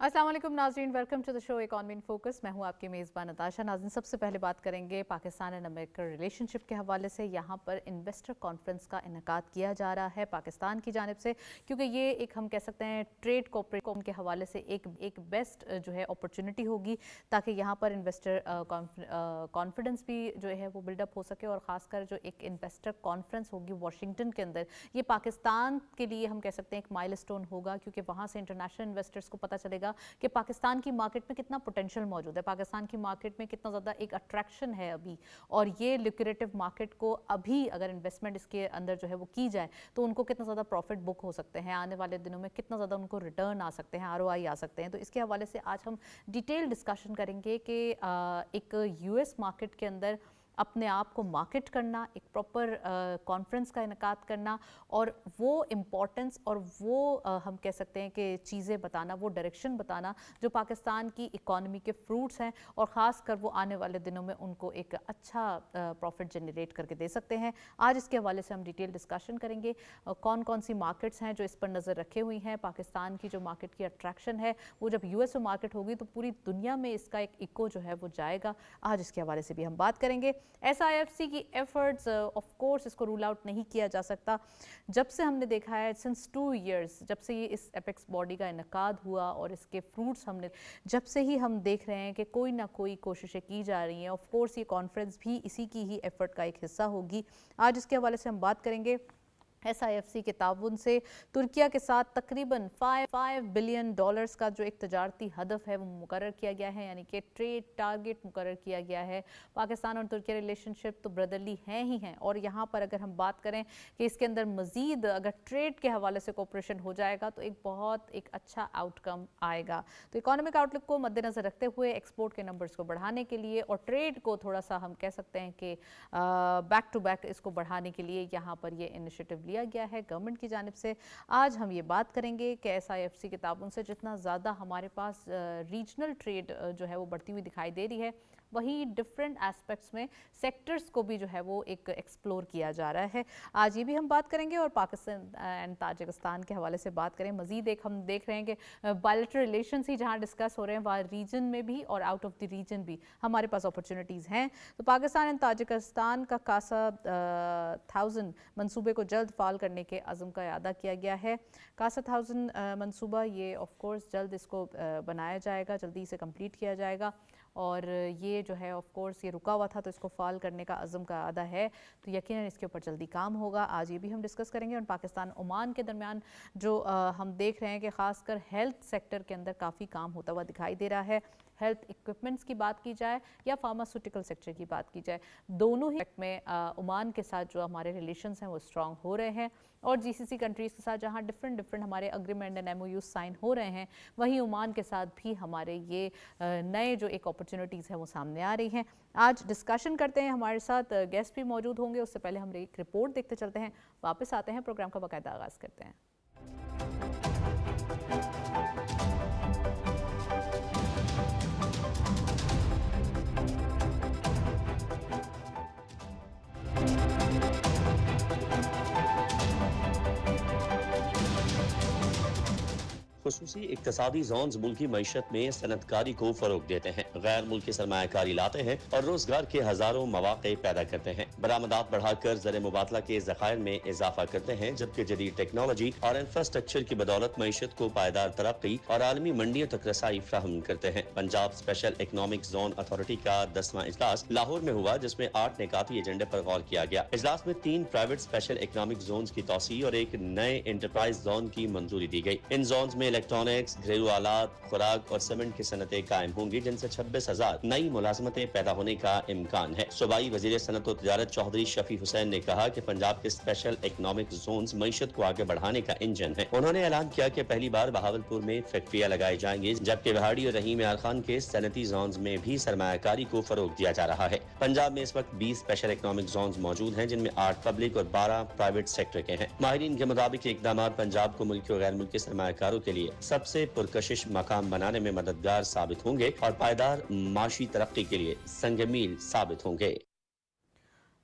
अस्सलाम वालेकुम नाज़रीन, welcome to the show economy in focus. मैं हूं आपकी मेज़बान नताशा। नाज़रीन, सबसे पहले बात करेंगे पाकिस्तान एंड अमेरिका रिलेशनशिप के हवाले से। यहाँ पर इन्वेस्टर कॉन्फ्रेंस का इनेकाद किया जा रहा है पाकिस्तान की जानिब से, क्योंकि ये एक हम कह सकते हैं ट्रेड कोऑपरेशन के हवाले से एक बेस्ट जो है अपॉर्चुनिटी होगी, ताकि यहाँ पर इन्वेस्टर कॉन्फिडेंस भी जो है वो बिल्डअप हो सके। और ख़ासकर जो एक इन्वेस्टर कॉन्फ्रेंस होगी वाशिंगटन के अंदर, ये पाकिस्तान के लिए हम कह सकते हैं एक माइलस्टोन होगा, क्योंकि वहाँ से इंटरनेशनल इन्वेस्टर्स को पता चलेगा कि पाकिस्तान की मार्केट में कितना पोटेंशियल मौजूद है, पाकिस्तान की मार्केट में कितना ज़्यादा एक अट्रैक्शन है अभी। और ये लुक्रेटिव मार्केट को अभी अगर इन्वेस्टमेंट इसके अंदर जो है वो की जाए तो उनको कितना ज़्यादा प्रॉफिट बुक हो सकते हैं, आने वाले दिनों में कितना ज़्यादा उनको रिटर्न आ सकते हैं, आरओआई आ सकते हैं। तो इसके हवाले से आज हम डिटेल डिस्कशन करेंगे कि एक यूएस मार्केट के अंदर अपने आप को मार्केट करना, एक प्रॉपर कॉन्फ्रेंस का इनेकाद करना, और वो इम्पोर्टेंस और वो हम कह सकते हैं कि चीज़ें बताना, वो डायरेक्शन बताना जो पाकिस्तान की इकॉनमी के फ्रूट्स हैं, और ख़ास कर वो आने वाले दिनों में उनको एक अच्छा प्रॉफिट जनरेट करके दे सकते हैं। आज इसके हवाले से हम डिटेल डिस्कशन करेंगे कौन कौन सी मार्केट्स हैं जो इस पर नज़र रखे हुई हैं। पाकिस्तान की जो मार्केट की अट्रैक्शन है वो जब यूएस में मार्केट होगी तो पूरी दुनिया में इसका एक इको जो है वो जाएगा। आज इसके हवाले से भी हम बात करेंगे। SIFC की एफर्ट्स, ऑफ कोर्स इसको रूल आउट नहीं किया जा सकता। जब से हमने देखा है सिंस 2 इयर्स, जब से ये इस एपेक्स बॉडी का इनेकाद हुआ और इसके फ्रूट्स हमने जब से ही हम देख रहे हैं कि कोई ना कोई कोशिशें की जा रही हैं। ऑफ कोर्स ये कॉन्फ्रेंस भी इसी की ही एफर्ट का एक हिस्सा होगी। आज इसके हवाले से हम बात करेंगे। SIFC के ताउन से तुर्किया के साथ तकरीबन $5 बिलियन का जो एक तजारती हदफ है वो मुकर्रर किया गया है, यानी कि ट्रेड टारगेट मुकर्रर किया गया है। पाकिस्तान और तुर्किया रिलेशनशिप तो ब्रदरली हैं ही हैं, और यहाँ पर अगर हम बात करें कि इसके अंदर मज़ीद अगर ट्रेड के हवाले से कोऑपरेशन हो जाएगा तो एक अच्छा आउटकम आएगा। तो इकोनॉमिक आउटलुक को मद्देनज़र रखते हुए एक्सपोर्ट के नंबर्स को बढ़ाने के लिए और ट्रेड को थोड़ा सा हम कह सकते हैं कि बैक टू बैक इसको बढ़ाने के लिए यहाँ पर ये इनिशिएटिव लिया गया है गवर्नमेंट की जानिब से। आज हम ये बात करेंगे कि SIFC के ताबन से जितना ज़्यादा हमारे पास रीजनल ट्रेड जो है वो बढ़ती हुई दिखाई दे रही है, वहीं डिफरेंट एस्पेक्ट्स में सेक्टर्स को भी जो है वो एक एक्सप्लोर किया जा रहा है। आज ये भी हम बात करेंगे, और पाकिस्तान एंड ताजिकिस्तान के हवाले से बात करें। मज़ीद एक हम देख रहे हैं कि बायलैटरल रिलेशंस ही जहाँ डिस्कस हो रहे हैं, वहाँ रीजन में भी और आउट ऑफ द रीजन भी हमारे पास अपॉर्चुनिटीज़ हैं। तो पाकिस्तान एंड ताजिकिस्तान का कासा 1000 मनसूबे को जल्द फाल करने के अज़म का इरादा किया गया है। कासा 1000 मनसूबा ये ऑफ कोर्स जल्द इसको बनाया जाएगा, जल्दी इसे कंप्लीट किया जाएगा, और ये जो है ऑफ कोर्स ये रुका हुआ था तो इसको फाल करने का अज़म का इरादा है, तो यकीनन इसके ऊपर जल्दी काम होगा। आज ये भी हम डिस्कस करेंगे। और पाकिस्तान ओमान के दरमियान जो हम देख रहे हैं कि ख़ासकर हेल्थ सेक्टर के अंदर काफ़ी काम होता हुआ दिखाई दे रहा है। हेल्थ इक्विपमेंट्स की बात की जाए या फार्मास्यूटिकल सेक्टर की बात की जाए, दोनों ही में ओमान के साथ जो हमारे रिलेशंस हैं वो स्ट्रॉन्ग हो रहे हैं। और GCC कंट्रीज़ के साथ जहाँ डिफरेंट हमारे अग्रीमेंट एंड MOU साइन हो रहे हैं, वहीं ओमान के साथ भी हमारे ये नए जो एक अपॉर्चुनिटीज़ हैं वो सामने आ रही हैं। आज डिस्कशन करते हैं, हमारे साथ गेस्ट भी मौजूद होंगे। उससे पहले हम एक रिपोर्ट देखते चलते हैं, वापस आते हैं, प्रोग्राम का बाकायदा आगाज़ करते हैं। खुसूसी इक्तसादी जोन्स मुल्की मईशत में सनतकारी को फरोग देते हैं, गैर मुल्की सरमायाकारी लाते हैं और रोजगार के हजारों मौके पैदा करते हैं। बरामदात बढ़ाकर ज़र मुबादला के ज़खायर में इजाफा करते हैं, जबकि जदीद टेक्नोलॉजी और इंफ्रास्ट्रक्चर की बदौलत मईशत को पायदार तरक्की और आलमी मंडियों तक रसाई फ्राहम करते हैं। Punjab special economic zone authority का 10वां इजलास लाहौर में हुआ, जिसमें 8 निकाती एजेंडे पर गौर किया गया। इजलास में 3 प्राइवेट स्पेशल इकनॉमिक जोन की तोसी और एक नए इंटरप्राइज जोन की मंजूरी दी गई। इन जोन में इलेक्ट्रॉनिक्स, घरेलू आलात, खुराक और सीमेंट की सनतें कायम होंगी, जिनसे 26,000 नई मुलाजमतें पैदा होने का इम्कान है। सूबाई वजीर सनत और तिजारत चौधरी शफी हुसैन ने कहा कि पंजाब के स्पेशल इकनॉमिक जोन्स मईशत को आगे बढ़ाने का इंजन है। उन्होंने ऐलान किया कि पहली बार बहावलपुर में फैक्ट्रियां लगाई जाएंगी, जबकि बिहाड़ी और रहीम यार खान के सनती जोन्स में भी सरमायाकारी को फरोग दिया जा रहा है। पंजाब में इस वक्त 20 स्पेशल इकनॉमिक जोन्स मौजूद हैं, जिनमें 8 पब्लिक और 12 प्राइवेट सेक्टर के हैं। माहिरीन के मुताबिक इकदाम पंजाब को मुल्की और गैर मुल्की सरमायाकारों के लिए सबसे पुरकशिश मकाम बनाने में मददगार साबित होंगे और पायदार माशी तरक्की के लिए संग मील साबित होंगे।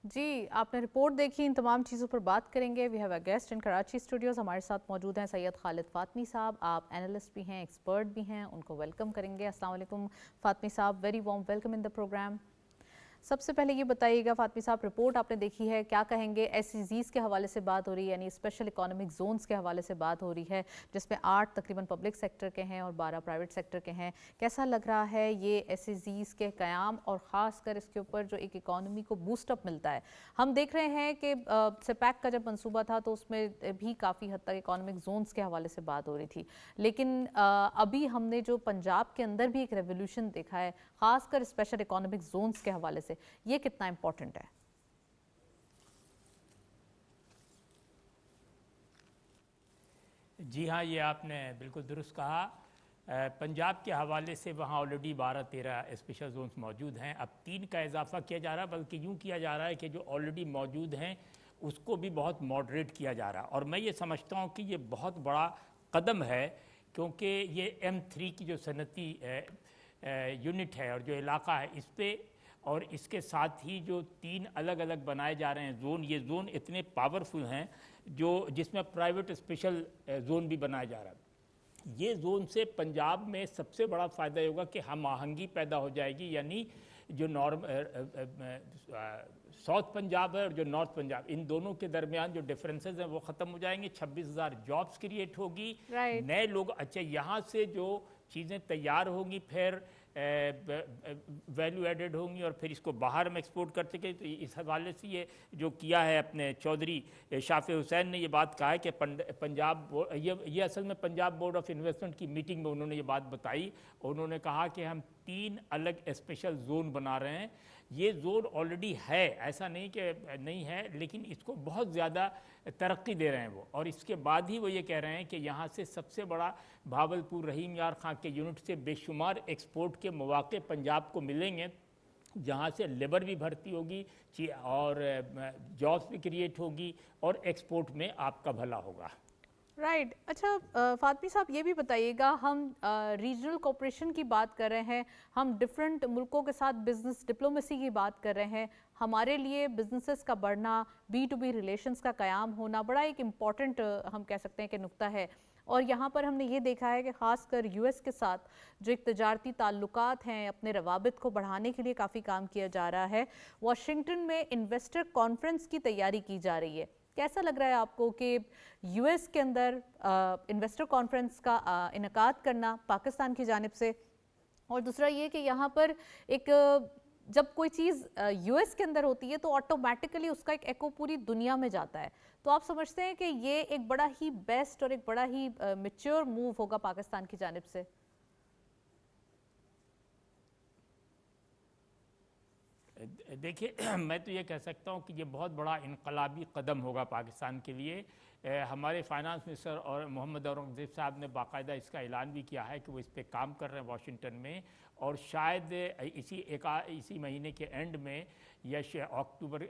जी, आपने रिपोर्ट देखी, इन तमाम चीज़ों पर बात करेंगे। We have a guest in Karachi studios, हमारे साथ मौजूद हैं सैयद खालिद फ़ातमी साहब। आप एनालिस्ट भी हैं, एक्सपर्ट भी हैं, उनको वेलकम करेंगे। अस्सलाम वालेकुम Fatmi sahab, very warm welcome in the programme. सबसे पहले ये बताइएगा फ़ातमी साहब, रिपोर्ट आपने देखी है, क्या कहेंगे? एसईज़ीज़ के हवाले से बात हो रही है, यानी स्पेशल इकोनॉमिक जोन्स के हवाले से बात हो रही है, जिसमें 8 तकरीबन पब्लिक सेक्टर के हैं और 12 प्राइवेट सेक्टर के हैं। कैसा लग रहा है ये एसईज़ीज़ के क़याम और ख़ासकर इसके ऊपर जो एक इकोनॉमी को बूस्टअप मिलता है? हम देख रहे हैं कि सेपैक का जब मंसूबा था तो उसमें भी काफ़ी हद तक इकोनॉमिक जोन्स के हवाले से बात हो रही थी, लेकिन अभी हमने जो पंजाब के अंदर भी एक रेवोल्यूशन देखा है, ख़ासकर स्पेशल इकोनॉमिक जोन्स के हवाले से, ये कितना इंपॉर्टेंट है? जी हाँ, ये आपने बिल्कुल दुरुस्त कहा। पंजाब के हवाले से वहाँ ऑलरेडी 12-13 स्पेशल जोन्स मौजूद हैं। अब 3 का इजाफा किया जा रहा है, बल्कि यूँ किया जा रहा है कि जो ऑलरेडी मौजूद हैं उसको भी बहुत मॉडरेट किया जा रहा है। और मैं ये समझता हूँ कि ये बहुत बड़ा कदम है, क्योंकि ये M3 की जो सनती यूनिट है और जो इलाका है इस पर, और इसके साथ ही जो 3 अलग अलग बनाए जा रहे हैं जोन, ये जोन इतने पावरफुल हैं जो जिसमें प्राइवेट स्पेशल जोन भी बनाया जा रहा है। ये जोन से पंजाब में सबसे बड़ा फ़ायदा होगा कि हम आहंगी पैदा हो जाएगी, यानी जो साउथ पंजाब है और जो नॉर्थ पंजाब, इन दोनों के दरमियान जो डिफरेंसेस हैं वो ख़त्म हो जाएंगे। 26,000 जॉब्स क्रिएट होगी, नए लोग, अच्छा यहाँ से जो चीज़ें तैयार होंगी फिर वैल्यू एडेड होंगी और फिर इसको बाहर में एक्सपोर्ट कर सके। तो इस हवाले से ये जो किया है अपने चौधरी शाफी हुसैन ने ये बात कहा है कि पंजाब, ये असल में पंजाब बोर्ड ऑफ इन्वेस्टमेंट की मीटिंग में उन्होंने ये बात बताई। उन्होंने कहा कि हम 3 अलग स्पेशल जोन बना रहे हैं। ये जोन ऑलरेडी है, ऐसा नहीं कि नहीं है, लेकिन इसको बहुत ज़्यादा तरक्की दे रहे हैं वो। और इसके बाद ही वो ये कह रहे हैं कि यहाँ से सबसे बड़ा भावलपुर रहीम यार खां के यूनिट से बेशुमार एक्सपोर्ट के मौके पंजाब को मिलेंगे, जहाँ से लेबर भी भर्ती होगी और जॉब्स भी क्रिएट होगी और एक्सपोर्ट में आपका भला होगा। राइट अच्छा फातमी साहब, ये भी बताइएगा, हम रीजनल कोऑपरेशन की बात कर रहे हैं, हम डिफरेंट मुल्कों के साथ बिजनेस डिप्लोमेसी की बात कर रहे हैं। हमारे लिए बिजनेसेस का बढ़ना, B2B रिलेशंस का क़याम होना बड़ा एक इम्पॉर्टेंट हम कह सकते हैं कि नुक्ता है। और यहाँ पर हमने ये देखा है कि ख़ासकर US के साथ जो एक तजारती ताल्लुकात हैं, अपने रवाबित को बढ़ाने के लिए काफ़ी काम किया जा रहा है। वाशिंगटन में इन्वेस्टर कॉन्फ्रेंस की तैयारी की जा रही है। कैसा लग रहा है आपको कि US के अंदर इन्वेस्टर कॉन्फ्रेंस का इनेकाद करना पाकिस्तान की जानिब से? और दूसरा ये कि यहाँ पर एक जब कोई चीज़ US के अंदर होती है तो ऑटोमेटिकली उसका एक एको पूरी दुनिया में जाता है। तो आप समझते हैं कि ये एक बड़ा ही बेस्ट और एक बड़ा ही मैच्योर मूव होगा पाकिस्तान की जानिब से? देखिए मैं तो ये कह सकता हूँ कि ये बहुत बड़ा इनकलाबी कदम होगा पाकिस्तान के लिए। हमारे फाइनेंस मिनिस्टर और मोहम्मद औरंगज़ेब साहब ने बाकायदा इसका ऐलान भी किया है कि वो इस पे काम कर रहे हैं वाशिंगटन में, और शायद इसी महीने के एंड में या अक्टूबर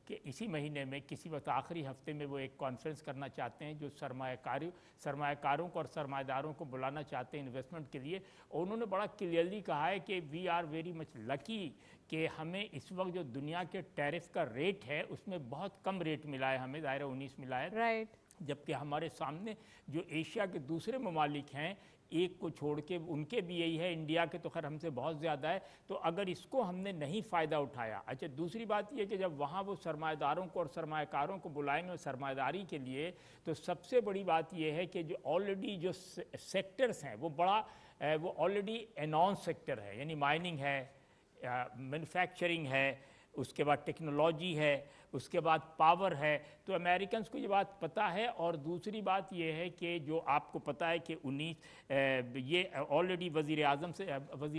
के इसी महीने में किसी वक्त आखिरी हफ्ते में वो एक कॉन्फ्रेंस करना चाहते हैं जो सरमायाकारों को और सरमायादारों को बुलाना चाहते हैं इन्वेस्टमेंट के लिए। और उन्होंने बड़ा क्लियरली कहा है कि we are very much lucky कि हमें इस वक्त जो दुनिया के टैरिफ का रेट है उसमें बहुत कम रेट मिला है, हमें दायरा 19 मिला है। राइट। जबकि हमारे सामने जो एशिया के दूसरे ममालिक हैं, एक को छोड़ के उनके भी यही है, इंडिया के तो खैर हमसे बहुत ज़्यादा है। तो अगर इसको हमने नहीं फ़ायदा उठाया, अच्छा दूसरी बात यह कि जब वहाँ वो सरमाएदारों को और सरमायाकारों को बुलाएंगे सरमाएदारी के लिए, तो सबसे बड़ी बात यह है कि जो ऑलरेडी जो सेक्टर्स हैं वो ऑलरेडी अनाउंस सेक्टर है, यानी माइनिंग है, मैन्युफैक्चरिंग है, उसके बाद टेक्नोलॉजी है, उसके बाद पावर है। तो अमेरिकन्स को ये बात पता है। और दूसरी बात ये है कि जो आपको पता है कि ये ऑलरेडी वज़ीर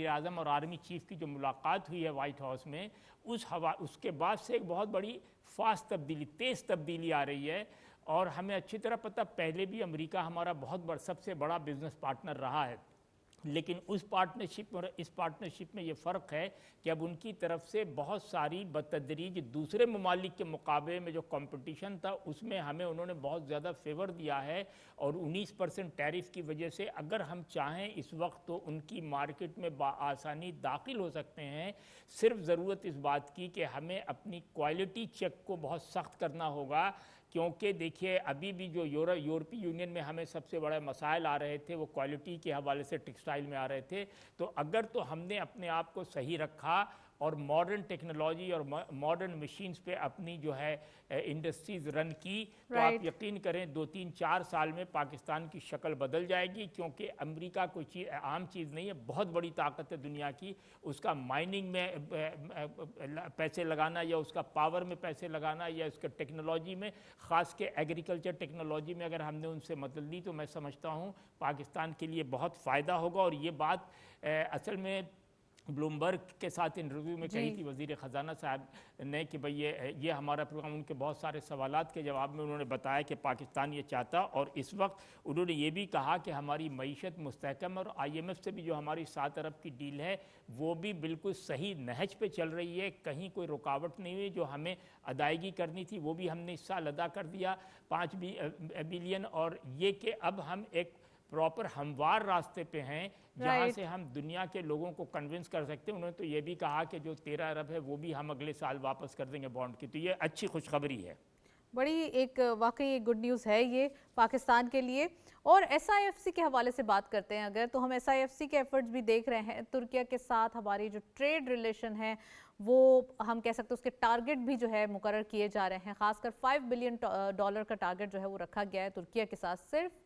आज़म और आर्मी चीफ़ की जो मुलाकात हुई है वाइट हाउस में, उसके बाद से एक बहुत बड़ी फास्ट तब्दीली, तेज़ तब्दीली आ रही है। और हमें अच्छी तरह पता, पहले भी अमेरिका हमारा सबसे बड़ा बिजनेस पार्टनर रहा है, लेकिन उस पार्टनरशिप और इस पार्टनरशिप में ये फ़र्क है कि अब उनकी तरफ से बहुत सारी बतदरीज दूसरे ममालिक के मुकाबले में जो कंपटीशन था उसमें हमें उन्होंने बहुत ज़्यादा फेवर दिया है, और 19% टैरिफ की वजह से अगर हम चाहें इस वक्त तो उनकी मार्केट में आसानी दाखिल हो सकते हैं। सिर्फ ज़रूरत इस बात की कि हमें अपनी क्वालिटी चेक को बहुत सख्त करना होगा, क्योंकि देखिए अभी भी जो यूरोपीय यूनियन में हमें सबसे बड़े मसाइल आ रहे थे वो क्वालिटी के हवाले से टेक्सटाइल में आ रहे थे। तो अगर तो हमने अपने आप को सही रखा और मॉडर्न टेक्नोलॉजी और मॉडर्न मशीन्स पे अपनी जो है इंडस्ट्रीज रन की, तो आप यकीन करें 2-3-4 साल में पाकिस्तान की शक्ल बदल जाएगी, क्योंकि अमेरिका कोई चीज़ आम चीज़ नहीं है, बहुत बड़ी ताकत है दुनिया की। उसका माइनिंग में पैसे लगाना या उसका पावर में पैसे लगाना या उसका टेक्नोलॉजी में, ख़ास के एग्रीकल्चर टेक्नोलॉजी में अगर हमने उनसे मदद ली तो मैं समझता हूँ पाकिस्तान के लिए बहुत फ़ायदा होगा। और ये बात असल में ब्लूमबर्ग के साथ इंटरव्यू में कही थी वज़ीर ख़जाना साहब ने कि भाई ये हमारा प्रोग्राम, उनके बहुत सारे सवालात के जवाब में उन्होंने बताया कि पाकिस्तान ये चाहता, और इस वक्त उन्होंने ये भी कहा कि हमारी मईशत मुस्तहकम, और IMF से भी जो हमारी 7 अरब की डील है वो भी बिल्कुल सही नहज पे चल रही है, कहीं कोई रुकावट नहीं हुई। जो हमें अदायगी करनी थी वो भी हमने इस साल अदा कर दिया 5 बिलियन, और ये कि अब हम एक प्रॉपर हमवार रास्ते पे हैं जहाँ से हम दुनिया के लोगों को कन्विंस कर सकते हैं। उन्होंने तो ये भी कहा कि जो 13 अरब है वो भी हम अगले साल वापस कर देंगे बॉन्ड की, तो ये अच्छी खुशखबरी है। बड़ी एक वाकई एक गुड न्यूज़ है ये पाकिस्तान के लिए। और SIFC के हवाले से बात करते हैं अगर, तो हम SIFC के एफर्ट्स भी देख रहे हैं। तुर्किया के साथ हमारी जो ट्रेड रिलेशन है वो हम कह सकते हैं उसके टारगेट भी जो है मुकर्रर किए जा रहे हैं। खासकर $5 बिलियन का टारगेट जो है वो रखा गया है तुर्किया के साथ। सिर्फ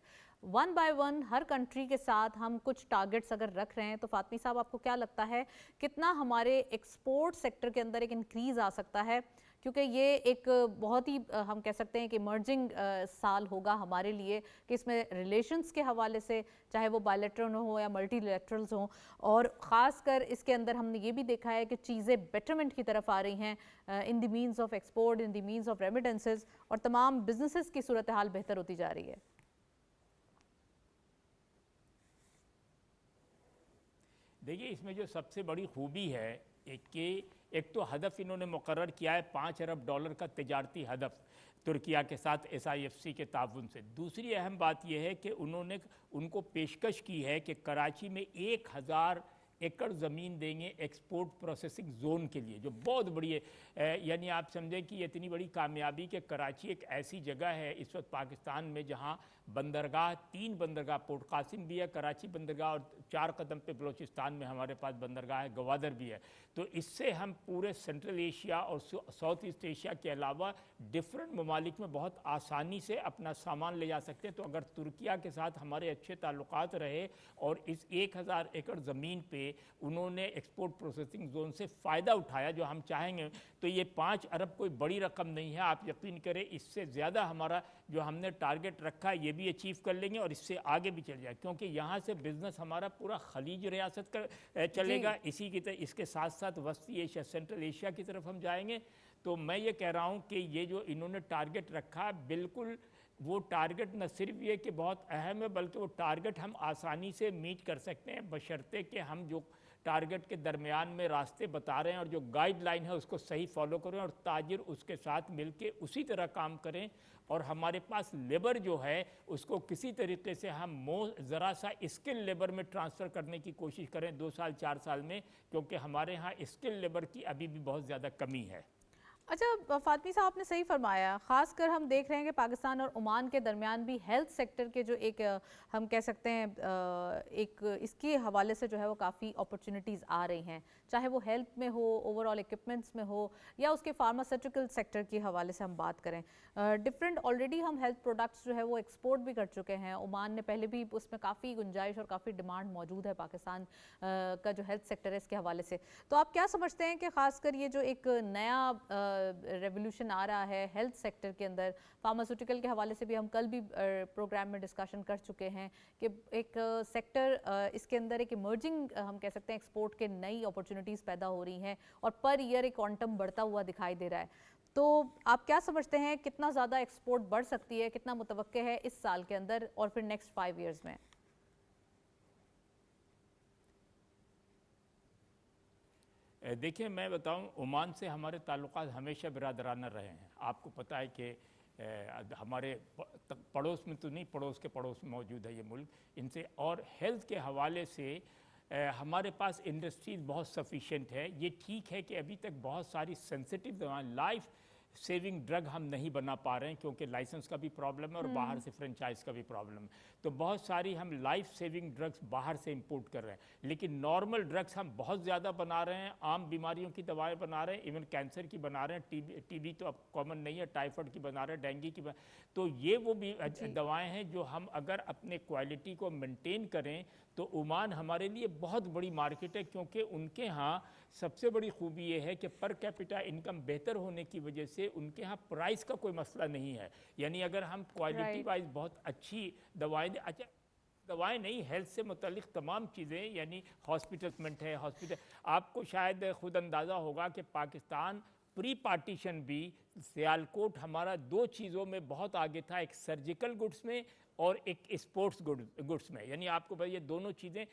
1 by 1 हर कंट्री के साथ हम कुछ टारगेट्स अगर रख रहे हैं तो फातमी साहब आपको क्या लगता है कितना हमारे एक्सपोर्ट सेक्टर के अंदर एक इंक्रीज़ आ सकता है? क्योंकि ये एक बहुत ही हम कह सकते हैं कि इमर्जिंग साल होगा हमारे लिए, कि इसमें रिलेशंस के हवाले से चाहे वो बायलैटरल हो या मल्टीलैटरल्स हों, और ख़ासकर इसके अंदर हमने ये भी देखा है कि चीज़ें बेटरमेंट की तरफ आ रही हैं in the means of export, in the means of remittances, और तमाम बिजनेसेस की सूरत हाल बेहतर होती जा रही है। देखिए इसमें जो सबसे बड़ी खूबी है एक तो हदफ इन्होंने मुकर्रर किया है $5 अरब का तिजारती हदफ तुर्किया के साथ SIFC के ताउन से। दूसरी अहम बात यह है कि उन्होंने उनको पेशकश की है कि कराची में 1000 एकड़ ज़मीन देंगे एक्सपोर्ट प्रोसेसिंग जोन के लिए, जो बहुत बड़ी है। यानी आप समझें कि ये इतनी बड़ी कामयाबी कि कराची एक ऐसी जगह है इस वक्त पाकिस्तान में जहाँ बंदरगाह 3 बंदरगाह, पोर्ट कासिम भी है, कराची बंदरगाह, और 4 कदम पे बलूचिस्तान में हमारे पास बंदरगाह है, गवादर भी है। तो इससे हम पूरे सेंट्रल एशिया और साउथ ईस्ट एशिया के अलावा डिफरेंट ममालिक में बहुत आसानी से अपना सामान ले जा सकते हैं। तो अगर तुर्किया के साथ हमारे अच्छे ताल्लुकात रहे और इस 1000 एकड़ ज़मीन पे उन्होंने एक्सपोर्ट प्रोसेसिंग जोन से फ़ायदा उठाया जो हम चाहेंगे, तो ये 5 अरब कोई बड़ी रकम नहीं है। आप यकीन करें इससे ज़्यादा हमारा जो हमने टारगेट रखा है ये भी अचीव कर लेंगे और इससे आगे भी चल जाए, क्योंकि यहाँ से बिज़नेस हमारा पूरा खलीज रियासत का चलेगा। इसी की तरह इसके साथ साथ वस्ती एशिया, सेंट्रल एशिया की तरफ हम जाएंगे। तो मैं ये कह रहा हूँ कि ये जो इन्होंने टारगेट रखा बिल्कुल वो टारगेट न सिर्फ ये कि बहुत अहम है, बल्कि वो टारगेट हम आसानी से मीट कर सकते हैं, बशर्ते कि हम जो टारगेट के दरमियान में रास्ते बता रहे हैं और जो गाइडलाइन है उसको सही फॉलो करें और ताजिर उसके साथ मिलके उसी तरह काम करें। और हमारे पास लेबर जो है उसको किसी तरीके से हम ज़रा सा स्किल लेबर में ट्रांसफ़र करने की कोशिश करें 2 साल 4 साल में, क्योंकि हमारे यहाँ स्किल लेबर की अभी भी बहुत ज़्यादा कमी है। अच्छा फातमी साहब, आपने सही फरमाया। ख़ासकर हम देख रहे हैं कि पाकिस्तान और ओमान के दरमियान भी हेल्थ सेक्टर के जो एक हम कह सकते हैं एक इसके हवाले से जो है वो काफ़ी अपॉर्चुनिटीज़ आ रही हैं, चाहे वो हेल्थ में हो, ओवरऑल इक्विपमेंट्स में हो, या उसके फार्मास्यूटिकल सेक्टर के हवाले से हम बात करें। डिफरेंट ऑलरेडी हम हेल्थ प्रोडक्ट्स जो है वो एक्सपोर्ट भी कर चुके हैं। ओमान ने पहले भी उसमें काफ़ी गुंजाइश और काफ़ी डिमांड मौजूद है पाकिस्तान का जो हेल्थ सेक्टर है इसके हवाले से। तो आप क्या समझते हैं कि ख़ासकर ये जो एक नया रेवोल्यूशन आ रहा है हेल्थ सेक्टर के अंदर, फार्मास्यूटिकल के हवाले से भी हम कल भी प्रोग्राम में डिस्कशन कर चुके हैं कि एक सेक्टर इसके अंदर एक इमर्जिंग हम कह सकते हैं एक्सपोर्ट के नई अपॉर्चुनिटीज़ पैदा हो रही हैं और पर ईयर एक क्वांटम बढ़ता हुआ दिखाई दे रहा है। तो आप क्या समझते हैं कितना ज़्यादा एक्सपोर्ट बढ़ सकती है, कितना मुतवक्के है इस साल के अंदर और फिर नेक्स्ट 5 ईयर्स में? देखिए मैं बताऊं, ओमान से हमारे ताल्लुकात हमेशा बिरादराना रहे हैं। आपको पता है कि हमारे पड़ोस में तो नहीं, पड़ोस के पड़ोस में मौजूद है ये मुल्क इनसे। और हेल्थ के हवाले से हमारे पास इंडस्ट्रीज़ बहुत सफिशेंट है। ये ठीक है कि अभी तक बहुत सारी सेंसिटिव दवाएं, लाइफ सेविंग ड्रग हम नहीं बना पा रहे हैं क्योंकि लाइसेंस का भी प्रॉब्लम है और बाहर से फ्रेंचाइज का भी प्रॉब्लम है। तो बहुत सारी हम लाइफ सेविंग ड्रग्स बाहर से इंपोर्ट कर रहे हैं, लेकिन नॉर्मल ड्रग्स हम बहुत ज़्यादा बना रहे हैं। आम बीमारियों की दवाएं बना रहे हैं, इवन कैंसर की बना रहे हैं, टीबी तो अब कॉमन नहीं है, टाइफाइड की बना रहे हैं, डेंगू की तो ये वो भी दवाएँ हैं जो हम अगर अपने क्वालिटी को मेनटेन करें तो ओमान हमारे लिए बहुत बड़ी मार्केट है, क्योंकि उनके यहाँ सबसे बड़ी खूबी ये है कि पर कैपिटा इनकम बेहतर होने की वजह से उनके यहाँ प्राइस का कोई मसला नहीं है। यानी अगर हम क्वालिटी वाइज बहुत अच्छी दवाएं, अच्छा दवाएं नहीं, हेल्थ से मुतल्लिक तमाम चीज़ें, यानी हॉस्पिटलमेंट है, हॉस्पिटल, आपको शायद खुद अंदाज़ा होगा कि पाकिस्तान प्री पार्टीशन भी सियालकोट हमारा दो चीज़ों में बहुत आगे था, एक सर्जिकल गुड्स में और एक स्पोर्ट्स गुड्स में। यानी आपको पता ये दोनों चीज़ें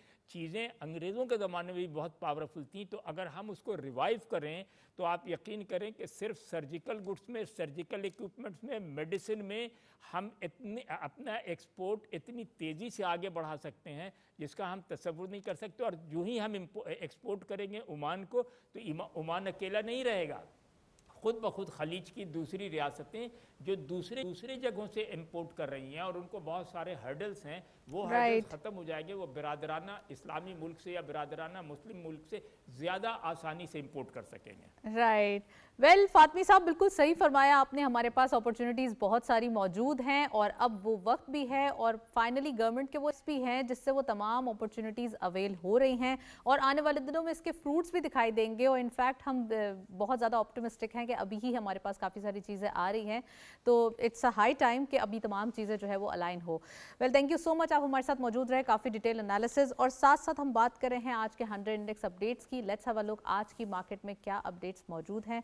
अंग्रेज़ों के ज़माने में भी बहुत पावरफुल थी। तो अगर हम उसको रिवाइव करें तो आप यकीन करें कि सिर्फ सर्जिकल गुड्स में, सर्जिकल इक्विपमेंट्स में, मेडिसिन में हम इतनी अपना एक्सपोर्ट इतनी तेज़ी से आगे बढ़ा सकते हैं जिसका हम तसव्वुर नहीं कर सकते। और जो ही हम एक्सपोर्ट करेंगे ओमान को, तो ओमान अकेला नहीं रहेगा, खुद ब खुद खलीज की दूसरी रियासतें जो दूसरे जगहों से इंपोर्ट कर रही हैं और उनको बहुत सारे हर्डल्स हैं, वो हर्डल्स ख़त्म हो जाएंगे। वो बिरादराना इस्लामी मुल्क से या बिरादराना मुस्लिम मुल्क से ज़्यादा आसानी से इंपोर्ट कर सकेंगे। राइट, वेल फातमी साहब बिल्कुल सही फरमाया आपने। हमारे पास अपॉर्चुनिटीज़ बहुत सारी मौजूद हैं और अब वो वक्त भी है और फाइनली गवर्नमेंट के वो भी हैं जिससे वो तमाम अपॉर्चुनिटीज़ अवेल हो रही हैं और आने वाले दिनों में इसके फ्रूट्स भी दिखाई देंगे। और इनफैक्ट हम बहुत ज़्यादा ऑप्टिमिस्टिक हैं कि अभी ही हमारे पास काफ़ी सारी चीज़ें आ रही हैं, तो इट्स अ हाई टाइम कि अभी तमाम चीज़ें जो है वो अलाइन हो। Well thank you so much, आप हमारे साथ मौजूद रहे, काफ़ी डिटेल एनालिसिस। और साथ साथ हम बात कर रहे हैं आज के 100 इंडेक्स अपडेट्स की। लेट्स हैव अ लुक आज की मार्केट में क्या अपडेट्स मौजूद हैं,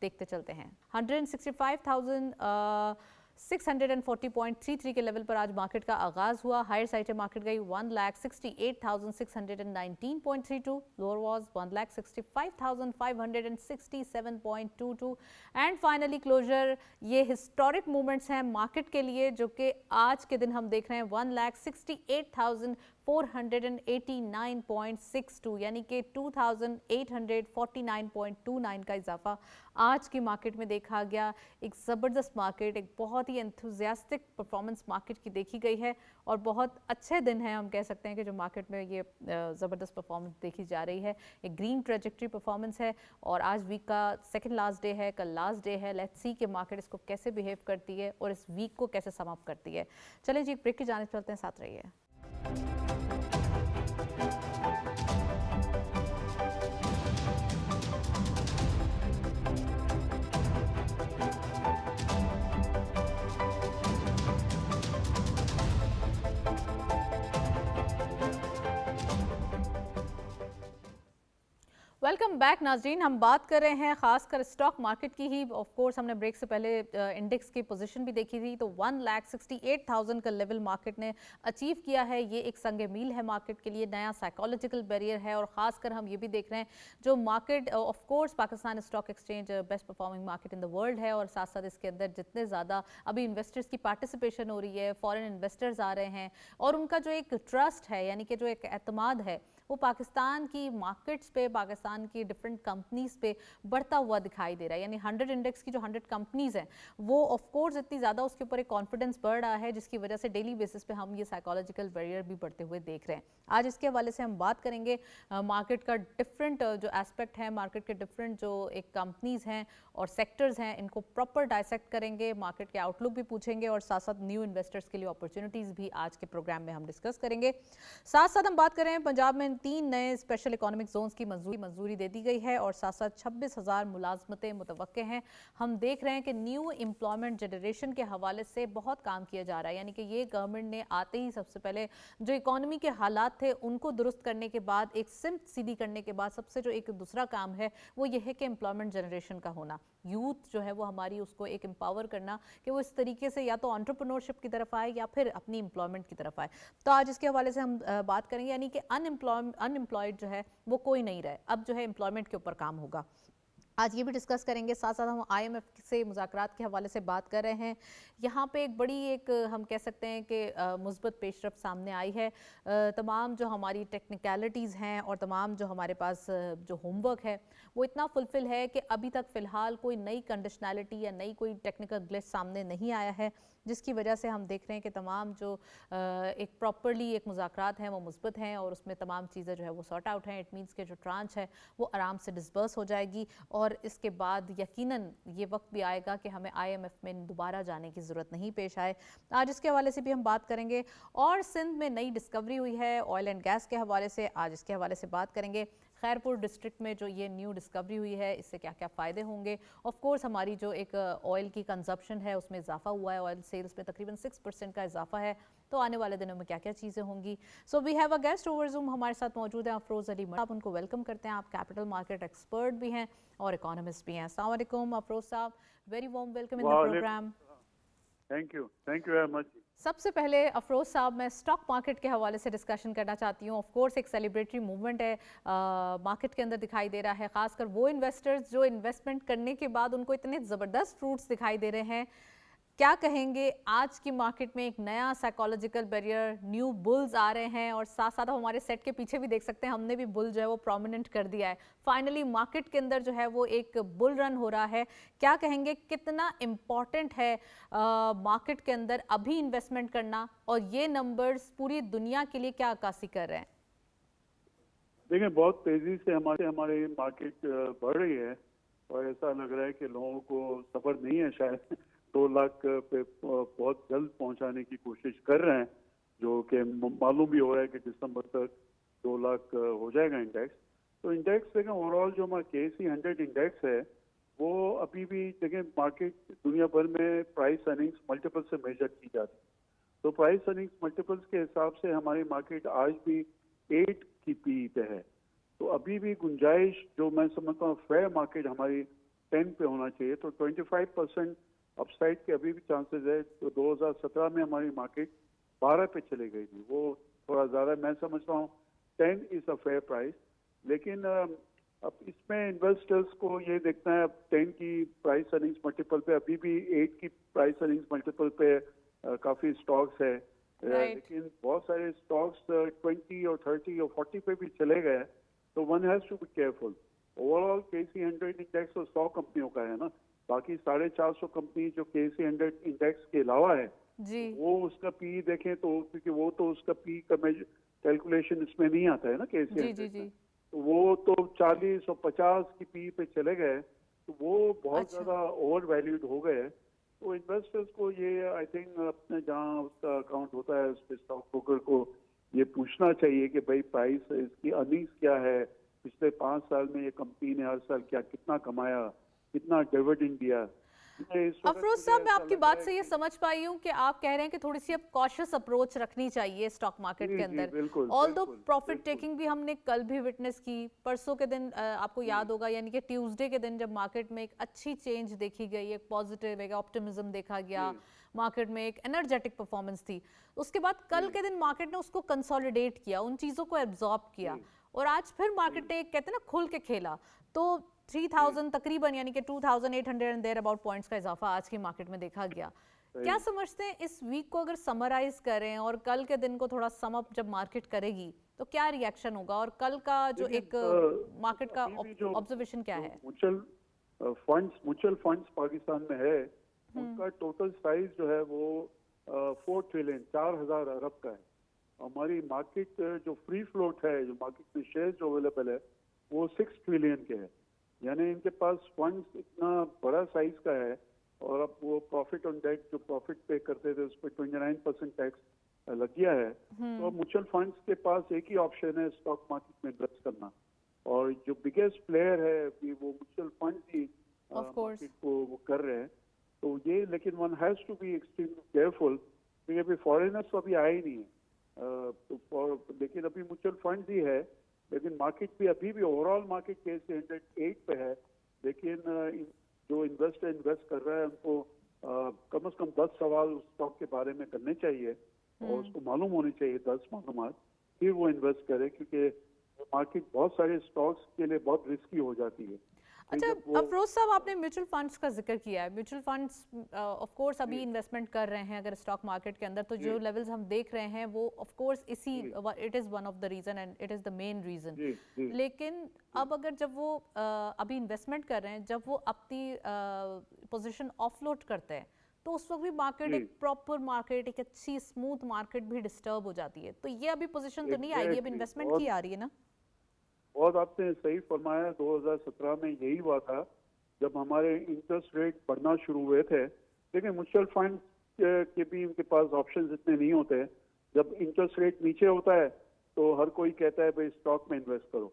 देखते चलते हैं। 165,640.33 के लेवल पर आज मार्केट का आगाज हुआ। हायर साइड मार्केट गई 1,68,619.32, lower was 1,65,567.22 and finally closure. ये हिस्टोरिक मूवमेंट्स हैं मार्केट के लिए जो कि आज के दिन हम देख रहे हैं 1,68,489.62 यानी कि 2,849.29 का इजाफा आज की मार्केट में देखा गया। एक ज़बरदस्त मार्केट, एक बहुत ही एंथुजियास्टिक परफॉर्मेंस मार्केट की देखी गई है और बहुत अच्छे दिन हैं, हम कह सकते हैं कि जो मार्केट में ये ज़बरदस्त परफॉर्मेंस देखी जा रही है। एक ग्रीन ट्रेजेक्ट्री परफॉर्मेंस है और आज वीक का सेकंड लास्ट डे है, कल लास्ट डे है। लेट्स सी कि मार्केट इसको कैसे बिहेव करती है और इस वीक को कैसे सम अप करती है। चलें जी, एक ब्रेक की जानिब चलते हैं, साथ रहिए। वेलकम बैक नाजरीन। हम बात कर रहे हैं खासकर स्टॉक मार्केट की ही। ऑफ कोर्स हमने ब्रेक से पहले इंडेक्स की पोजीशन भी देखी थी, तो 1,68,000 का लेवल मार्केट ने अचीव किया है। ये एक संग मील है मार्केट के लिए, नया साइकोलॉजिकल बैरियर है। और ख़ासकर हम ये भी देख रहे हैं जो market, of course Pakistan stock exchange best performing market in the world है और साथ साथ इसके अंदर जितने ज़्यादा अभी इन्वेस्टर्स की पार्टिसिपेशन हो रही है, फॉरेन इन्वेस्टर्स आ रहे हैं और उनका जो एक ट्रस्ट है यानी कि जो एक एतमाद है वो पाकिस्तान की मार्केट्स पे, पाकिस्तान की डिफरेंट कंपनीज़ पे बढ़ता हुआ दिखाई दे रहा है। यानी 100 इंडेक्स की जो 100 कंपनीज़ हैं वो ऑफ कोर्स इतनी ज़्यादा उसके ऊपर एक कॉन्फिडेंस बढ़ रहा है जिसकी वजह से डेली बेसिस पे हम ये साइकोलॉजिकल बैरियर भी बढ़ते हुए देख रहे हैं। आज इसके हवाले से हम बात करेंगे मार्केट का डिफरेंट जो एस्पेक्ट है, मार्केट के डिफरेंट जो एक कंपनीज़ हैं और सेक्टर्स हैं, इनको प्रॉपर डायसेक्ट करेंगे, मार्केट के आउटलुक भी पूछेंगे और साथ साथ न्यू इन्वेस्टर्स के लिए अपॉर्चुनिटीज़ भी आज के प्रोग्राम में हम डिस्कस करेंगे। साथ साथ हम बात करें पंजाब में 3 नए स्पेशल इकोनॉमिक जोन्स की मंजूरी दे दी गई है और साथ साथ 26,000 मुलाजमतें मुतवक्के हैं। हम देख रहे हैं कि न्यू एम्प्लॉयमेंट जनरेशन के हवाले से बहुत काम किया जा रहा है। यानी कि ये गवर्नमेंट ने आते ही सबसे पहले जो इकोनॉमी के हालात थे उनको दुरुस्त करने के बाद, एक सिमत सीधी करने के बाद सबसे जो एक दूसरा काम है वो ये है कि एम्प्लॉयमेंट जनरेशन का होना। यूथ जो है वो हमारी, उसको एक एम्पावर करना कि वो इस तरीके से या तो एंटरप्रेन्योरशिप की तरफ आए या फिर अपनी एम्प्लॉयमेंट की तरफ आए। तो आज इसके हवाले से हम बात करेंगे, यानी कि अनएम्प्लॉयड जो है वो कोई नहीं रहे, अब जो है एम्प्लॉयमेंट के ऊपर काम होगा। आज ये भी डिस्कस करेंगे, साथ साथ हम आईएमएफ से मुज़ाकरात के हवाले से बात कर रहे हैं। यहाँ पे एक बड़ी एक हम कह सकते हैं कि मुस्बत पेशरफ सामने आई है। तमाम जो हमारी टेक्निकलिटीज़ हैं और तमाम जो हमारे पास जो होमवर्क है वो इतना फुलफिल है कि अभी तक फ़िलहाल कोई नई कंडीशनैलिटी या नई कोई टेक्निकल ग्लिच सामने नहीं आया है, जिसकी वजह से हम देख रहे हैं कि तमाम जो एक प्रॉपरली एक मुज़ाकरात हैं वो मुस्बत हैं और उसमें तमाम चीज़ें जो है वो सॉर्ट आउट हैं। इट मीन्स के जो ट्रांच है वो आराम से डिस्बर्स हो जाएगी और इसके बाद यकीनन ये वक्त भी आएगा कि हमें आईएमएफ में दोबारा जाने की ज़रूरत नहीं पेश आए। आज इसके हवाले से भी हम बात करेंगे। और सिंध में नई डिस्कवरी हुई है ऑयल एंड गैस के हवाले से, आज इसके हवाले से बात करेंगे। खैरपुर डिस्ट्रिक्ट में जो ये न्यू डिस्कवरी हुई है इससे क्या क्या फ़ायदे होंगे। ऑफ कोर्स हमारी जो एक ऑयल की कंजप्शन है उसमें इजाफा हुआ है, ऑयल सेल्स में तकरीबन 6% का इजाफा है, तो आने वाले दिनों में क्या क्या चीज़ें होंगी। So we have a guest over Zoom, हमारे साथ मौजूद हैं अफरोज़ अली। आप उनको वेलकम करते हैं। आप कैपिटल मार्केट एक्सपर्ट भी हैं और इकोनॉमिस्ट भी हैं। अस्सलाम वालेकुम Afroz sahab, very warm welcome in the programme. Thank you very much. सबसे पहले अफरोज़ साहब, मैं स्टॉक मार्केट के हवाले से डिस्कशन करना चाहती हूँ। ऑफ कोर्स एक सेलिब्रेटरी मूवमेंट है मार्केट के अंदर दिखाई दे रहा है, खासकर वो इन्वेस्टर्स जो इन्वेस्टमेंट करने के बाद उनको इतने ज़बरदस्त फ्रूट्स दिखाई दे रहे हैं। क्या कहेंगे आज की मार्केट में एक नया साइकोलॉजिकल बैरियर, न्यू बुल्स आ रहे हैं और साथ साथ हमारे सेट के पीछे भी देख सकते हैं, हमने भी बुल जो है वो प्रोमिनेंट कर दिया है। फाइनली मार्केट के अंदर जो है वो एक बुल रन हो रहा है। क्या कहेंगे कितना इम्पॉर्टेंट है मार्केट के अंदर अभी इन्वेस्टमेंट करना और ये नंबर्स पूरी दुनिया के लिए क्या अक्कासी कर रहे हैं? देखिए, बहुत तेजी से हमारी मार्केट बढ़ रही है और ऐसा लग रहा है कि लोगों को सब्र नहीं है, शायद 2 लाख पे बहुत जल्द पहुंचाने की कोशिश कर रहे हैं, जो कि मालूम भी हो रहा है कि दिसंबर तक 2 लाख हो जाएगा इंडेक्स। तो इंडेक्स देखें, ओवरऑल जो हमारा KSE 100 इंडेक्स है वो अभी भी देखें, मार्केट दुनिया भर में प्राइस अर्निंग्स मल्टीपल से मेजर की जाती है। तो प्राइस अर्निंग्स मल्टीपल्स के हिसाब से हमारी मार्केट आज भी 8 की PE पे है। तो अभी भी गुंजाइश, जो मैं समझता हूँ फेयर मार्केट हमारी 10 पे होना चाहिए। तो 25% अपसाइड के अभी भी चांसेस है। तो 2017 में हमारी मार्केट 12 पे चली गई थी, वो थोड़ा ज़्यादा, मैं समझता हूँ 10 इज़ अ फेयर प्राइस। लेकिन अब इसमें इन्वेस्टर्स को ये देखना है, अब 10 की प्राइस अर्निंग्स मल्टीपल पे, अभी भी 8 की प्राइस अर्निंग्स मल्टीपल पे काफ़ी स्टॉक्स है। लेकिन बहुत सारे स्टॉक्स 20 और 30 और 40 पे भी चले गए। तो one has to be careful. Overall KSE 100 index तो 100 कंपनियों का है ना, बाकी 450 कंपनी जो KSE 100 इंडेक्स के अलावा है जी, वो उसका PE देखें तो, क्योंकि वो तो उसका PE का कैलकुलेशन इसमें नहीं आता है ना KSE 100 में, तो वो तो 40 और 50 की PE पे चले गए, तो वो बहुत ज़्यादा ओवर वैल्यूड हो गए। तो इन्वेस्टर्स को ये आई थिंक अपने जहाँ उसका अकाउंट होता है उस पर स्टॉक ब्रोकर को ये पूछना चाहिए कि भाई प्राइस, इसकी अर्निंग्स क्या है, पिछले 5 साल में ये कंपनी ने हर साल क्या कितना कमाया, कितना डिविडेंड दिया। अफरोज साहब, मैं आपकी बात से ये समझ पाई हूँ कि आप कह रहे हैं कि थोड़ी सी अब कॉशियस अप्रोच रखनी चाहिए स्टॉक मार्केट के अंदर। ऑल दो प्रॉफिट टेकिंग भी हमने कल भी विटनेस की, परसों के दिन आपको याद होगा, यानी कि ट्यूसडे के दिन जब मार्केट में एक अच्छी चेंज देखी गई, एक पॉजिटिव एक ऑप्टिमिज्म देखा गया, मार्केट में एक एनर्जेटिक परफॉर्मेंस थी। उसके बाद कल के दिन मार्केट ने उसको कंसोलिडेट किया, उन चीज़ों को एब्जॉर्ब किया और आज फिर मार्केट ने कहते हैं ना खुल के खेला। तो 3000 तकरीबन यानी कि 2800 एंड देयर अबाउट पॉइंट्स का इजाफा आज की मार्केट में देखा गया। क्या समझते हैं इस वीक को अगर समराइज करें और कल के दिन को थोड़ा सम अप जब मार्केट करेगी तो क्या रिएक्शन होगा और कल का जो एक मार्केट का ऑब्जर्वेशन क्या है? म्यूचुअल फंड्स पाकिस्तान में है, उनका टोटल साइज जो है वो 4 ट्रिलियन 4000 अरब का है। हमारी मार्केट जो फ्री फ्लोट है, जो मार्केट में शेयर जो अवेलेबल है वो 6 ट्रिलियन के है। यानी इनके पास फंड्स इतना बड़ा साइज का है और अब वो प्रॉफिट ऑन डेट जो प्रॉफिट पे करते थे उस पर 29% टैक्स लग गया है। तो म्यूचुअल फंड्स के पास एक ही ऑप्शन है स्टॉक मार्केट में इन्वेस्ट करना, और जो बिगेस्ट प्लेयर है वो म्यूचुअल फंड ही मार्केट को वो कर रहे हैं। तो ये, लेकिन one has to be extremely careful, क्योंकि अभी फॉरेनर्स तो अभी आए ही नहीं है। लेकिन अभी म्यूचुअल फंड ही है, लेकिन मार्केट भी अभी भी ओवरऑल मार्केट KSE 108 पे है। लेकिन जो इन्वेस्टर इन्वेस्ट कर रहा है उनको कम से कम 10 सवाल उस स्टॉक के बारे में करने चाहिए और उसको मालूम होनी चाहिए 10 मालूमात, फिर वो इन्वेस्ट करे, क्योंकि मार्केट बहुत सारे स्टॉक्स के लिए बहुत रिस्की हो जाती है। अच्छा अफरोज साहब, आपने म्यूचुअल फंड्स का जिक्र किया है। म्यूचुअल फंड्स ऑफ कोर्स अभी इन्वेस्टमेंट कर रहे हैं अगर स्टॉक मार्केट के अंदर, तो जो लेवल्स हम देख रहे हैं वो ऑफ कोर्स इसी it is one of the reason and it is the main reason. लेकिन अब अगर जब वो अभी इन्वेस्टमेंट कर रहे हैं, जब वो अपनी पोजीशन ऑफलोड करते हैं, तो उस वक्त भी मार्केट एक प्रॉपर मार्केट, एक अच्छी स्मूथ मार्केट भी डिस्टर्ब हो जाती है। तो ये अभी पोजीशन तो नहीं आएगी, अब इन्वेस्टमेंट की आ रही है ना। बहुत आपने सही फरमाया, 2017 में यही हुआ था जब हमारे इंटरेस्ट रेट बढ़ना शुरू हुए थे। लेकिन म्यूचुअल फंड के भी उनके पास ऑप्शंस इतने नहीं होते। जब इंटरेस्ट रेट नीचे होता है तो हर कोई कहता है भाई स्टॉक में इन्वेस्ट करो,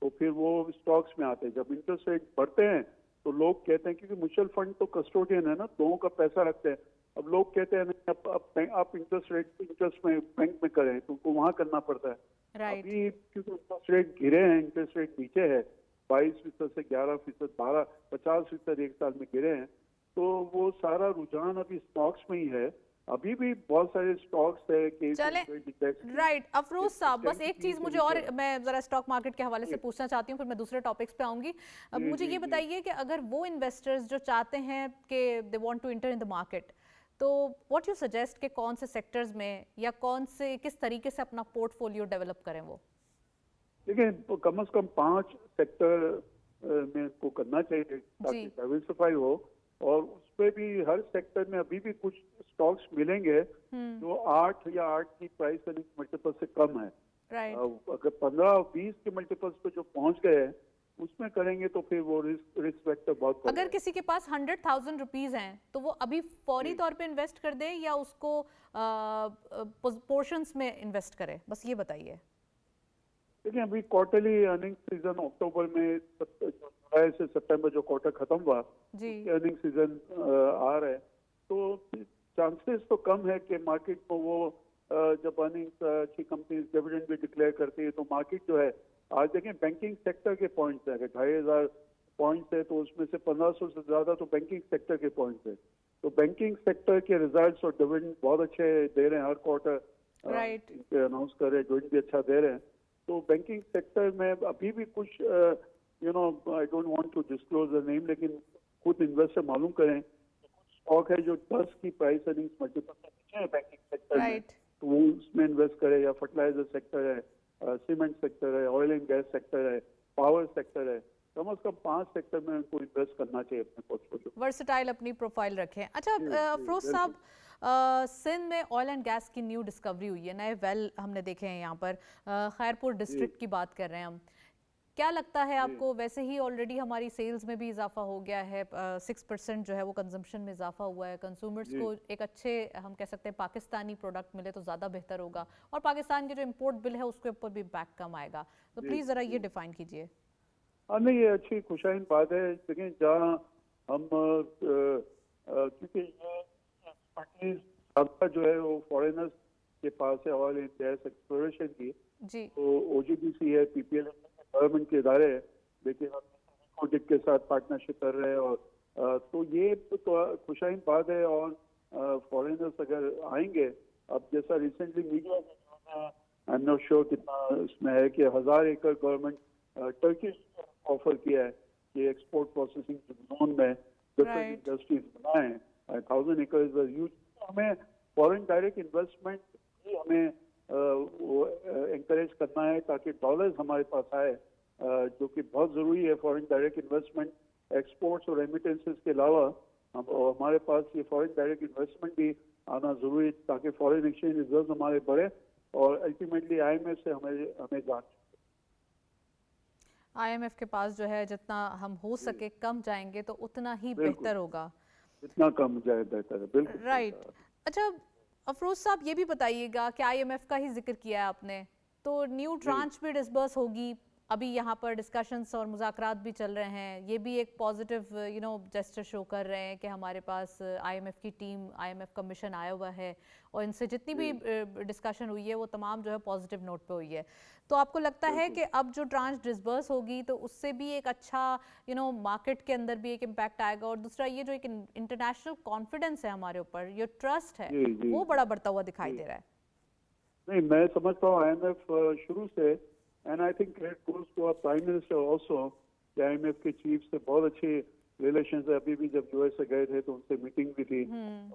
तो फिर वो स्टॉक्स में आते हैं। जब इंटरेस्ट रेट बढ़ते हैं तो लोग कहते हैं, क्योंकि म्यूचुअल फंड तो कस्टोडियन है ना, लोगों का पैसा रखते हैं। अब लोग कहते हैं नहीं, आप इंटरेस्ट में बैंक में करें, तो उनको वहां करना पड़ता है। अभी क्योंकि इंटरेस्ट रेट गिरे हैं, इंटरेस्ट रेट नीचे है, 22% से 11%, 12, 50% एक साल में गिरे हैं, तो वो सारा रुझान अभी स्टॉक्स में ही है। अभी भी बहुत सारे स्टॉक्स है। चले राइट अफरोज साहब, बस एक चीज मुझे और, मैं जरा स्टॉक मार्केट के हवाले से पूछना चाहती हूँ, फिर मैं दूसरे टॉपिक्स पे आऊंगी। अब मुझे ये बताइए कि अगर वो इन्वेस्टर्स जो चाहते हैं कि they want to enter in the market, तो व्हाट यू सजेस्ट कि कौन से सेक्टर्स में या किस तरीके से अपना पोर्टफोलियो डेवलप करें वो? देखिए, कम से कम 5 सेक्टर में को करना चाहिए ताकि डाइवर्सिफाई हो, और उसपे भी हर सेक्टर में अभी भी कुछ स्टॉक्स मिलेंगे जो 8 या 8 की प्राइस अर्निंग मल्टीपल से कम है। अगर 15-20 के मल्टीपल्स पे जो पहुंच गए उसमें करेंगे तो फिर वो रिस्क फैक्टर बहुत कम। अगर किसी के पास 100,000 रुपीज हैं तो वो अभी फौरी तौर पे इन्वेस्ट कर दे या उसको पोर्शंस में इन्वेस्ट करे, बस ये बताइए। देखिए, अभी क्वार्टरली अर्निंग सीजन अक्टूबर में, जुलाई से सितंबर जो क्वार्टर खत्म हुआ, अर्निंग सीजन आ रहा है, तो चांसेस तो कम है कि मार्केट को वो जब अर्निंग अच्छी कंपनीज डिविडेंड भी डिक्लेयर करती है तो मार्केट जो है, आज देखें बैंकिंग सेक्टर के पॉइंट्स है, अगर 2,500 पॉइंट्स है तो उसमें से 1500 से ज्यादा तो बैंकिंग सेक्टर के पॉइंट्स है। तो बैंकिंग सेक्टर के रिजल्ट्स और डिविडेंड बहुत अच्छे दे रहे हैं, हर क्वार्टर अनाउंस कर रहे हैं, डिविडेंड भी अच्छा दे रहे हैं। तो बैंकिंग सेक्टर में अभी भी कुछ I don't want to disclose the name, लेकिन खुद इन्वेस्टर मालूम करें, कुछ स्टॉक है जो 10 की प्राइस अर्निंग मल्टीपल से नीचे है बैंकिंग सेक्टर में, तो वो उसमें इन्वेस्ट करे। या फर्टिलाइजर सेक्टर है, सीमेंट सेक्टर है, ऑयल एंड गैस सेक्टर है, पावर सेक्टर है, कम से कम 5 सेक्टर में उनको इन्वेस्ट करना चाहिए अपने पोर्टफोलियो। वर्सेटाइल अपनी प्रोफाइल रखें। अच्छा अफरोज साहब, सिंध में ऑयल एंड गैस की न्यू डिस्कवरी हुई है, नए वेल हमने देखे हैं यहाँ पर, खैरपुर डिस्ट्रिक्ट की बात कर रहे हैं हम। क्या लगता है आपको, वैसे ही ऑलरेडी हमारी सेल्स में भी इजाफा हो गया है, 6% जो है वो कंजम्पशन में इजाफा हुआ है, कंज्यूमर्स को एक अच्छे, हम कह सकते हैं पाकिस्तानी प्रोडक्ट मिले तो ज़्यादा बेहतर होगा, और पाकिस्तान के जो इम्पोर्ट बिल है उसके ऊपर भी इम्पैक्ट कम आएगा, तो प्लीज़ ज़रा ये डिफाइन कीजिए। नहीं, ये अच्छी खुशाइन बात है, लेकिन जहाँ हम क्योंकि ये सबका जो है वो फॉरेनर्स के पास है, ऑयल एंड गैस एक्सप्लोरेशन की, तो OGDC है, PPL गवर्नमेंट के इदारे है, लेकिन हम के साथ पार्टनरशिप कर रहे हैं, और तो ये तो खुशाइन बात है। और फॉरेनर्स अगर आएंगे, अब जैसा रिसेंटली मीडिया में, आई एम नॉट श्योर कितना इसमें है, कि 1000 एकड़ गवर्नमेंट टर्किश ऑफर किया है कि एक्सपोर्ट प्रोसेसिंग जोन में डिफरेंट इंडस्ट्रीज बनाए। 1000 एकड़ इज ह्यूज। हमें फॉरेन डायरेक्ट इन्वेस्टमेंट भी हमें एंकरेज करना है ताकि डॉलर्स हमारे पास आए, जो कि बहुत जरूरी है। फॉरेन डायरेक्ट इन्वेस्टमेंट, एक्सपोर्ट्स और रेमिटेंसेस के अलावा हमारे पास ये फॉरेन डायरेक्ट इन्वेस्टमेंट भी आना जरूरी है ताकि फॉरेन एक्सचेंज रिजर्व हमारे बढ़े और अल्टीमेटली IMF से हमें जान। IMF के पास जो है जितना हम हो सके कम जाएंगे तो उतना ही बेहतर होगा, जितना कम जाए बेहतर है। बिल्कुल राइट। अच्छा अफरोज साहब, ये भी बताइएगा कि IMF का ही जिक्र किया है आपने, तो न्यू ट्रांच भी डिसबर्स होगी, अभी यहाँ पर डिस्कशंस और मुज़ाकरात भी चल रहे हैं, ये भी एक पॉजिटिव जेस्चर शो कर रहे हैं कि हमारे पास IMF की टीम, IMF का मिशन आया हुआ है और इनसे जितनी भी डिस्कशन हुई है वो तमाम जो है पॉजिटिव नोट पे हुई है। तो आपको लगता है कि अब जो ट्रांच डिसबर्स होगी तो उससे भी एक अच्छा मार्केट के अंदर भी एक इम्पैक्ट आएगा, और दूसरा ये जो एक इंटरनेशनल कॉन्फिडेंस है हमारे ऊपर, ये ट्रस्ट है, वो बड़ा बढ़ता हुआ दिखाई दे रहा है। नहीं, मैं समझता हूँ IMF शुरू से, and I think credit goes to our prime minister also, IMF के चीफ से बहुत अच्छे रिलेशन है। अभी भी जब यूएस से गए थे तो उनसे मीटिंग भी थी,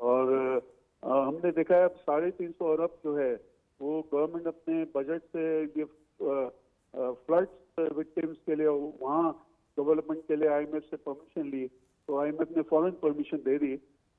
और हमने देखा है अब 350 अरब जो है वो गवर्नमेंट अपने बजट से ये फ्लड्स विक्टिम्स के लिए वहाँ डेवलपमेंट के लिए IMF से परमिशन ली, तो IMF ने फौरन परमिशन दे दी।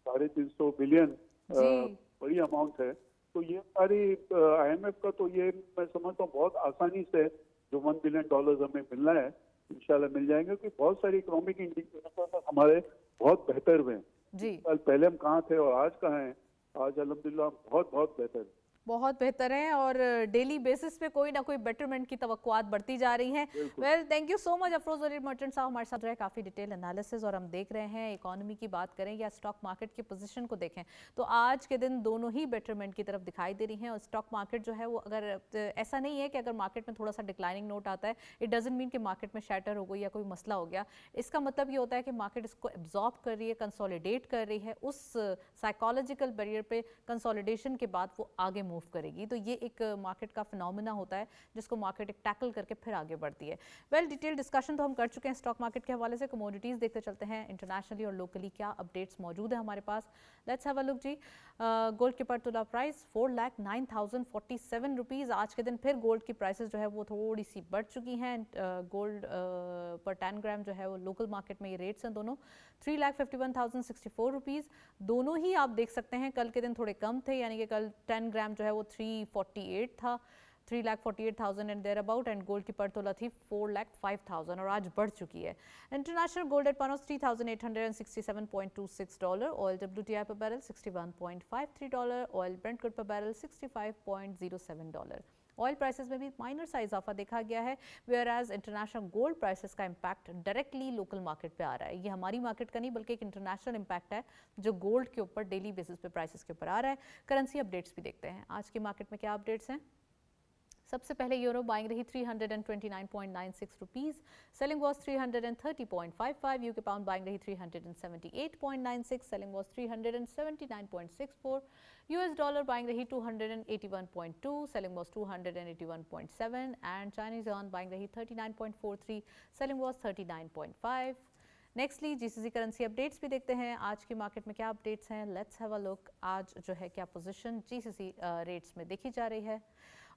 350 बिलियन बड़ी अमाउंट है। तो ये सारी IMF का, तो ये मैं समझता हूँ बहुत आसानी से जो $1 बिलियन हमें मिलना है इंशाल्लाह मिल जाएंगे, क्योंकि बहुत सारी इकोनॉमिक इंडिकेटर्स हमारे बहुत बेहतर हुए हैं जी। पहले हम कहाँ थे और आज कहाँ हैं, आज अल्हम्दुलिल्लाह बहुत बहुत बेहतर, बहुत बेहतर है, और डेली बेसिस पे कोई ना कोई बेटरमेंट की तवक्कुआत बढ़ती जा रही हैं। Well, thank you so much Afroz Wali merchant साहब हमारे साथ रहे, काफ़ी डिटेल एनालिसिस, और हम देख रहे हैं इकोनॉमी की बात करें या स्टॉक मार्केट की पोजीशन को देखें तो आज के दिन दोनों ही बेटरमेंट की तरफ दिखाई दे रही हैं। और स्टॉक मार्केट जो है वो, अगर ऐसा नहीं है कि अगर मार्केट में थोड़ा सा डिक्लाइनिंग नोट आता है इट डजंट मीन कि मार्केट में शैटर हो गई या कोई मसला हो गया। इसका मतलब ये होता है कि मार्केट इसको एब्जॉर्ब कर रही है, कंसोलिडेट कर रही है, उस साइकोलॉजिकल बैरियर पे कंसोलिडेशन के बाद वो आगे मूव करेगी। तो ये एक मार्केट का फिनोमेना होता है जिसको मार्केट एक टैकल करके फिर आगे बढ़ती है। वेल, डिटेल डिस्कशन तो हम कर चुके हैं स्टॉक मार्केट के हवाले से। कमोडिटीज़ देखते चलते हैं इंटरनेशनली और लोकली क्या अपडेट्स मौजूद है हमारे पास। लेट्स हैव अ लुक जी। गोल्ड के पर तोला प्राइस 4,09,047 रुपीज़। आज के दिन फिर गोल्ड की प्राइसेस जो है वो थोड़ी सी बढ़ चुकी हैं। गोल्ड पर 10 ग्राम जो है वो लोकल मार्केट में ये रेट्स हैं दोनों 3,51,064 रुपीज़। दोनों ही आप देख सकते हैं कल के दिन थोड़े कम थे, यानी कि कल 10 ग्राम जो है वो 348 था, 3,48,000 and there about, and gold की पर तोला थी 4,05,000 और आज बढ़ चुकी है। International gold at pound $3,867.26, oil WTI पर बैरल $61.53, ऑयल ब्रेंट क्रूड पर बैरल $65.07। ऑयल प्राइसेस में भी माइनर सा इजाफा देखा गया है, whereas international gold prices का इम्पैक्ट डायरेक्टली लोकल मार्केट पे आ रहा है। ये हमारी मार्केट का नहीं बल्कि एक इंटरनेशनल इम्पैक्ट है जो गोल्ड के ऊपर डेली बेसिस पे प्राइसेस के ऊपर आ रहा है। करेंसी अपडेट्स भी देखते हैं आज की मार्केट में क्या अपडेट्स हैं। सबसे पहले यूरो बाइंग रही 329.96 rupees, selling was 330.55। UK pound buying रही 378.96, selling was 379.64। US dollar buying रही 281.2, selling was 281.7, and Chinese yuan buying रही 39.43, selling was 39.5। Nextly GCC currency updates भी देखते हैं आज की मार्केट में क्या अपडेट्स हैं। लेट्स हैव अ लुक आज जो है क्या पोजीशन जीसीसी रेट्स में देखी जा रही है,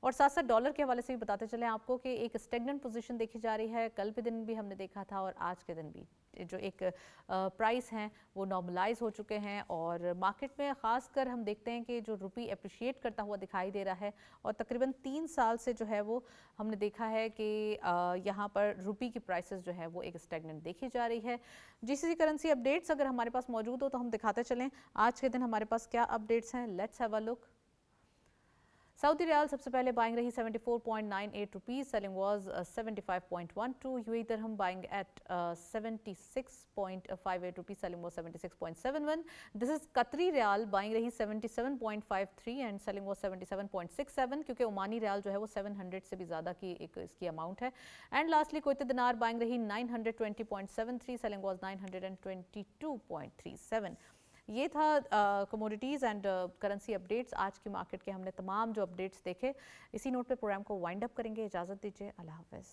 और साथ साथ डॉलर के हवाले से भी बताते चलें आपको कि एक स्टेगनेंट पोजीशन देखी जा रही है। कल के दिन भी हमने देखा था और आज के दिन भी जो एक प्राइस हैं वो नॉर्मलाइज हो चुके हैं, और मार्केट में ख़ासकर हम देखते हैं कि जो रुपी अप्रिशिएट करता हुआ दिखाई दे रहा है, और तकरीबन 3 साल से जो है वो हमने देखा है कि यहाँ पर रुपी की प्राइसेस जो है वो एक स्टेगनेंट देखी जा रही है। जीसीसी करेंसी अपडेट्स अगर हमारे पास मौजूद हो तो हम दिखाते चलें आज के दिन हमारे पास क्या अपडेट्स हैं। Let's have a look. Saudi riyal सबसे पहले बाइंग रही 74.98 rupees, selling was 75.12। UAE dirham buying at 76.58 rupees, selling was 76.71। This is Qatari riyal buying रही 77.53 एंड सेलिंग वाज 77.67, क्योंकि ओमानी रियाल जो है वो 700 से भी ज़्यादा की एक इसकी अमाउंट है। एंड लास्टली कुवैती दिनार बाइंग रही 920.73, सेलिंग वाज 922.37। ये था कमोडिटीज़ एंड करेंसी अपडेट्स आज की मार्केट के। हमने तमाम जो अपडेट्स देखे, इसी नोट पे प्रोग्राम को वाइंड अप करेंगे। इजाज़त दीजिए, अल्लाह हाफ़िज़।